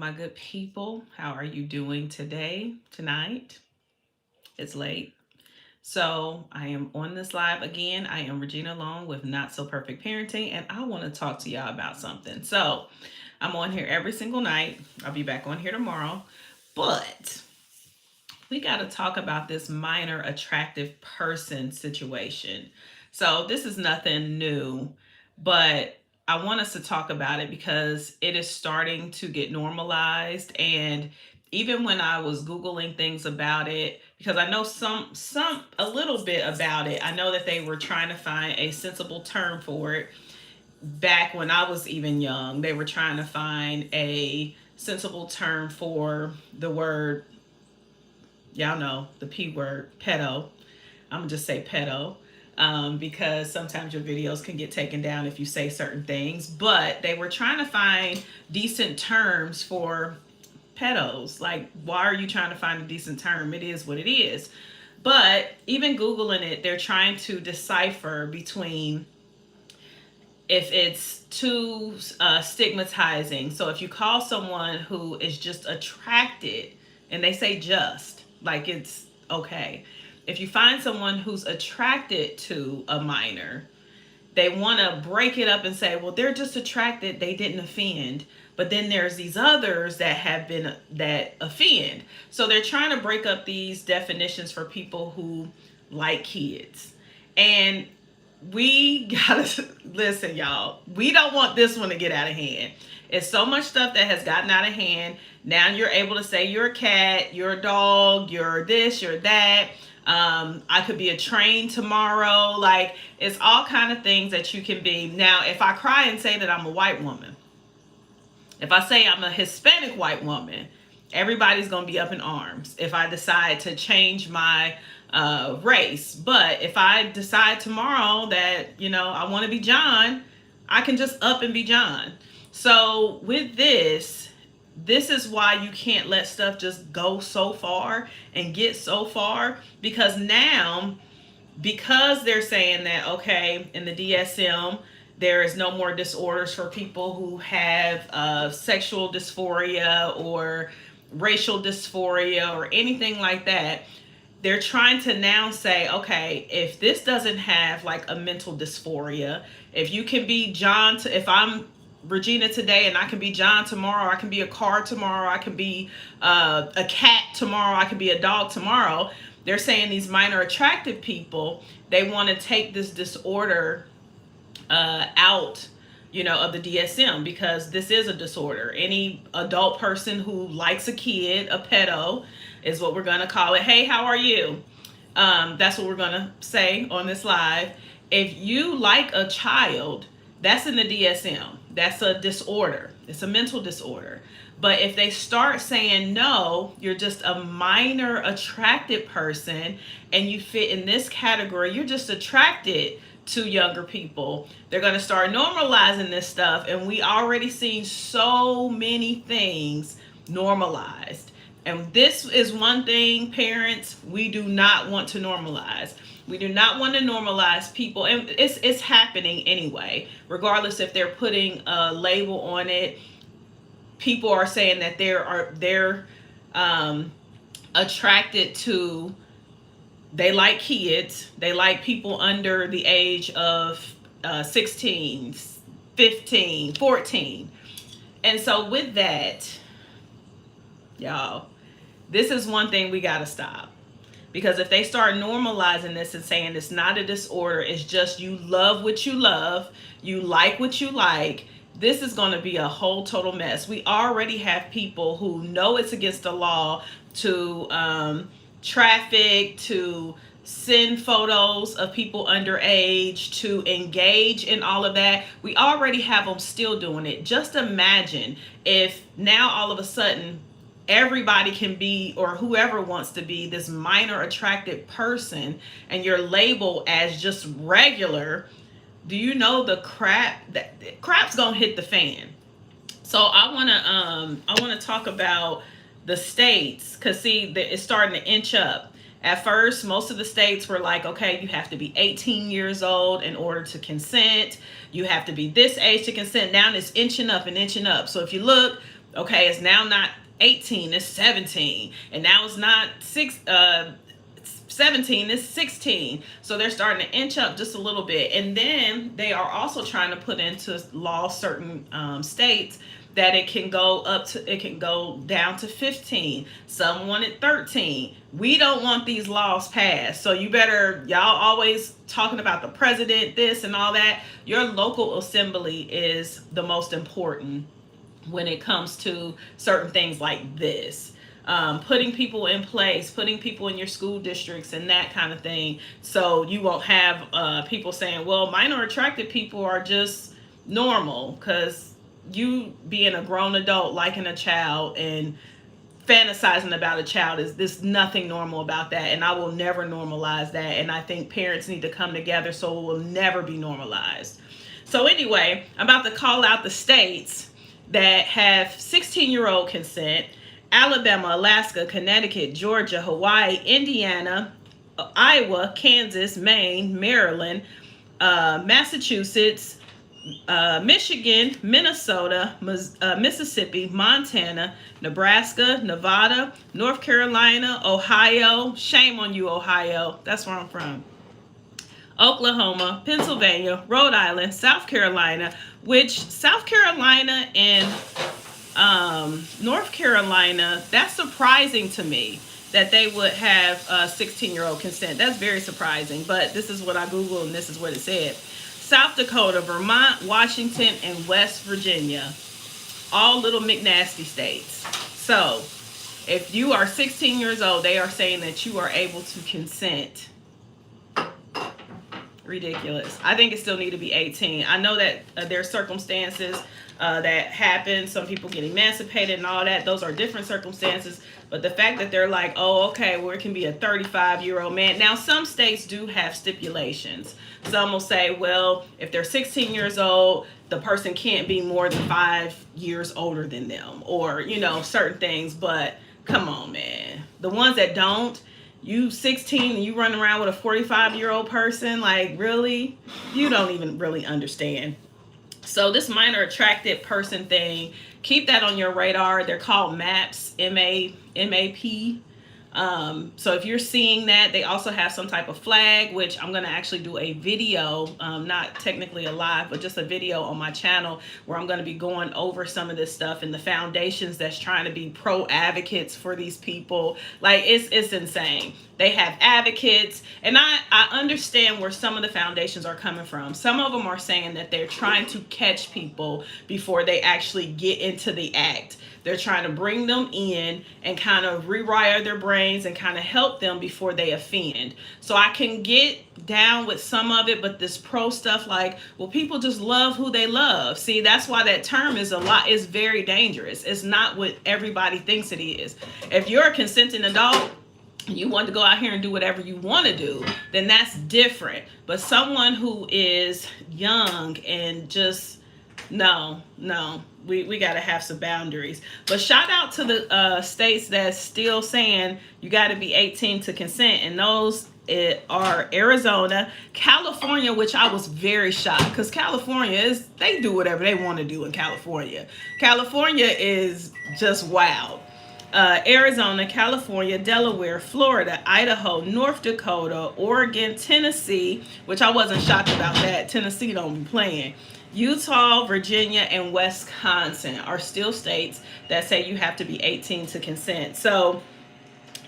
my good people. How are you doing today, tonight? It's late. So, I am on this live again. I am Regina along with Not So Perfect Parenting, and I want to talk to y'all about something. So, I'm on here every single night. I'll be back on here tomorrow. But we got to talk about this minor attractive person situation. So, this is nothing new, but I want us to talk about it because it is starting to get normalized. And even when I was Googling things about it, because I know a little bit about it, I know that they were trying to find a sensible term for it back when I was even young. They were trying to find a sensible term for the word, y'all know the P word, pedo. I'm gonna just say pedo. Because sometimes your videos can get taken down if you say certain things. But they were trying to find decent terms for pedos. Like, why are you trying to find a decent term? It is what it is. But even Googling it, they're trying to decipher between if it's too stigmatizing. So if you call someone who is just attracted, and they say just, like it's okay. If you find someone who's attracted to a minor, they want to break it up and say, well, they're just attracted, they didn't offend. But then there's these others that have been that offend. So they're trying to break up these definitions for people who like kids. And we gotta listen, y'all. We don't want this one to get out of hand. It's so much stuff that has gotten out of hand. Now you're able to say you're a cat, you're a dog, you're this, you're that. I could be a train tomorrow. Like, it's all kind of things that you can be. Now, if I cry and say that I'm a white woman, if I say I'm a Hispanic white woman, everybody's going to be up in arms if I decide to change my race. But if I decide tomorrow that, I want to be John, I can just up and be John. So with this is why you can't let stuff just go so far and get so far, because now, because they're saying that, okay, in the DSM, there is no more disorders for people who have sexual dysphoria or racial dysphoria or anything like that. They're trying to now say, okay, if this doesn't have like a mental dysphoria, if you can be John, if I'm Regina today and I can be John tomorrow, I can be a car tomorrow, I can be a cat tomorrow, I can be a dog tomorrow. They're saying these minor attractive people, they want to take this disorder out, of the DSM, because this is a disorder. Any adult person who likes a kid, a pedo, is what we're going to call it. Hey, how are you? That's what we're going to say on this live. If you like a child, that's in the DSM. That's a disorder. It's a mental disorder. But if they start saying, no, you're just a minor attracted person and you fit in this category, you're just attracted to younger people, they're going to start normalizing this stuff. And we already seen so many things normalized. And this is one thing, parents, we do not want to normalize. We do not want to normalize people, and it's happening anyway. Regardless if they're putting a label on it, people are saying that they're attracted to. They like kids. They like people under the age of 16, 15, 14. And so with that, y'all, this is one thing we got to stop. Because if they start normalizing this and saying it's not a disorder, it's just you love what you love, you like what you like, this is going to be a whole total mess. We already have people who know it's against the law to traffic, to send photos of people underage, to engage in all of that. We already have them still doing it. Just imagine if now all of a sudden everybody can be, or whoever wants to be, this minor attracted person, and you're labeled as just regular. Do you know the crap's gonna hit the fan? So I want to talk about the states, because see, it's starting to inch up. At first, most of the states were like, okay, you have to be 18 years old in order to consent. You have to be this age to consent. Now it's inching up and inching up. So if you look, Okay, it's now not 18, it's 17, and now it's not 17 is 16. So they're starting to inch up just a little bit. And then they are also trying to put into law certain states that it can go down to 15. Some wanted 13. We don't want these laws passed. So you better, y'all always talking about the president, this and all that. Your local assembly is the most important when it comes to certain things like this. Putting people in place, putting people in your school districts, and that kind of thing. So you won't have people saying, well, minor attracted people are just normal, because you being a grown adult liking a child and fantasizing about a child is there's nothing normal about that, and I will never normalize that, and I think parents need to come together so it will never be normalized. So anyway, I'm about to call out the states that have 16-year-old consent: Alabama, Alaska, Connecticut, Georgia, Hawaii, Indiana, Iowa, Kansas, Maine, Maryland, Massachusetts, Michigan, Minnesota, Mississippi, Montana, Nebraska, Nevada, North Carolina, Ohio. Shame on you, Ohio. That's where I'm from. Oklahoma, Pennsylvania, Rhode Island, South Carolina, which South Carolina and North Carolina, that's surprising to me that they would have 16-year-old consent. That's very surprising, but this is what I Googled and this is what it said. South Dakota, Vermont, Washington, and West Virginia, all little McNasty states. So if you are 16 years old, they are saying that you are able to consent. Ridiculous. I think it still need to be 18. I know that there are circumstances that happen. Some people get emancipated and all that. Those are different circumstances. But the fact that they're like, oh, okay, well, it can be a 35-year-old man. Now, some states do have stipulations. Some will say, well, if they're 16 years old, the person can't be more than 5 years older than them, or, you know, certain things. But come on, man. The ones that don't, you 16 and you run around with a 45-year-old person, like, really? You don't even really understand. So this minor attracted person thing, keep that on your radar. They're called M.A.P.s, M-A-P. So if you're seeing that, they also have some type of flag, which I'm going to actually do a video, not technically a live, but just a video on my channel where I'm going to be going over some of this stuff and the foundations that's trying to be pro advocates for these people. Like, it's insane. They have advocates, and I understand where some of the foundations are coming from. Some of them are saying that they're trying to catch people before they actually get into the act. They're trying to bring them in and kind of rewire their brains and kind of help them before they offend. So I can get down with some of it, but this pro stuff, like, well, people just love who they love. See, that's why that term is very dangerous. It's not what everybody thinks it is. If you're a consenting adult, you want to go out here and do whatever you want to do, then that's different. But someone who is young and just, no, we got to have some boundaries. But shout out to the states that's still saying you got to be 18 to consent, and those are Arizona, California, which I was very shocked, because California they do whatever they want to do in California. California is just wild. Arizona, California, Delaware, Florida, Idaho, North Dakota, Oregon, Tennessee, which I wasn't shocked about that. Tennessee don't be playing. Utah, Virginia, and Wisconsin are still states that say you have to be 18 to consent. So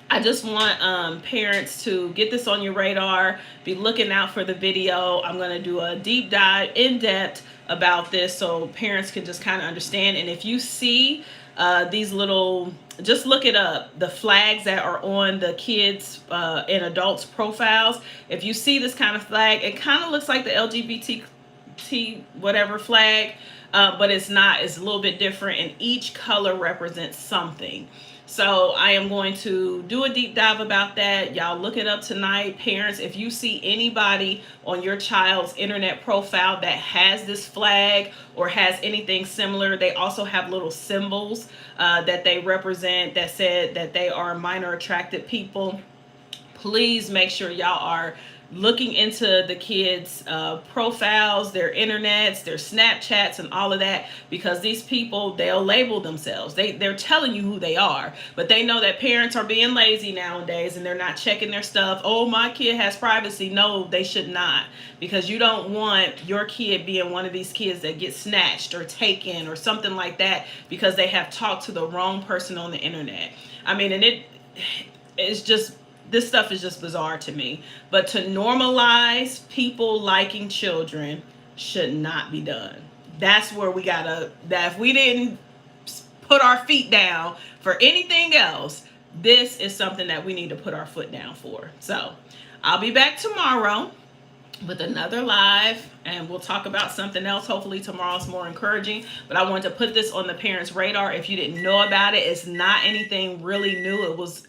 I just want parents to get this on your radar. Be looking out for the video. I'm going to do a deep dive, in depth about this, so parents can just kind of understand. And if you see these little, just look it up, the flags that are on the kids and adults profiles. If you see this kind of flag, it kind of looks like the LGBT whatever flag, but it's not. It's a little bit different, and each color represents something. So I am going to do a deep dive about that. Y'all look it up tonight. Parents, if you see anybody on your child's internet profile that has this flag or has anything similar, they also have little symbols that they represent that said that they are minor attracted people. Please make sure y'all are looking into the kids' profiles, their internets, their Snapchats, and all of that, because these people, they'll label themselves. They're telling you who they are, but they know that parents are being lazy nowadays and they're not checking their stuff. Oh, my kid has privacy. No, they should not, because you don't want your kid being one of these kids that gets snatched or taken or something like that because they have talked to the wrong person on the internet. I mean, and it's just, this stuff is just bizarre to me. But to normalize people liking children should not be done. That's where we gotta, that if we didn't put our feet down for anything else, this is something that we need to put our foot down for. So I'll be back tomorrow with another live, and we'll talk about something else. Hopefully tomorrow's more encouraging, but I wanted to put this on the parents radar. If you didn't know about it, it's not anything really new. It was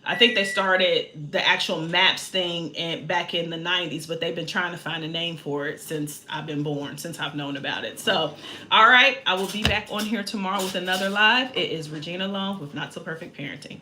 I think they started the actual M.A.P.s thing back in the 90s, but they've been trying to find a name for it since I've been born, since I've known about it. So, all right, I will be back on here tomorrow with another live. It is Regina Long with Not So Perfect Parenting.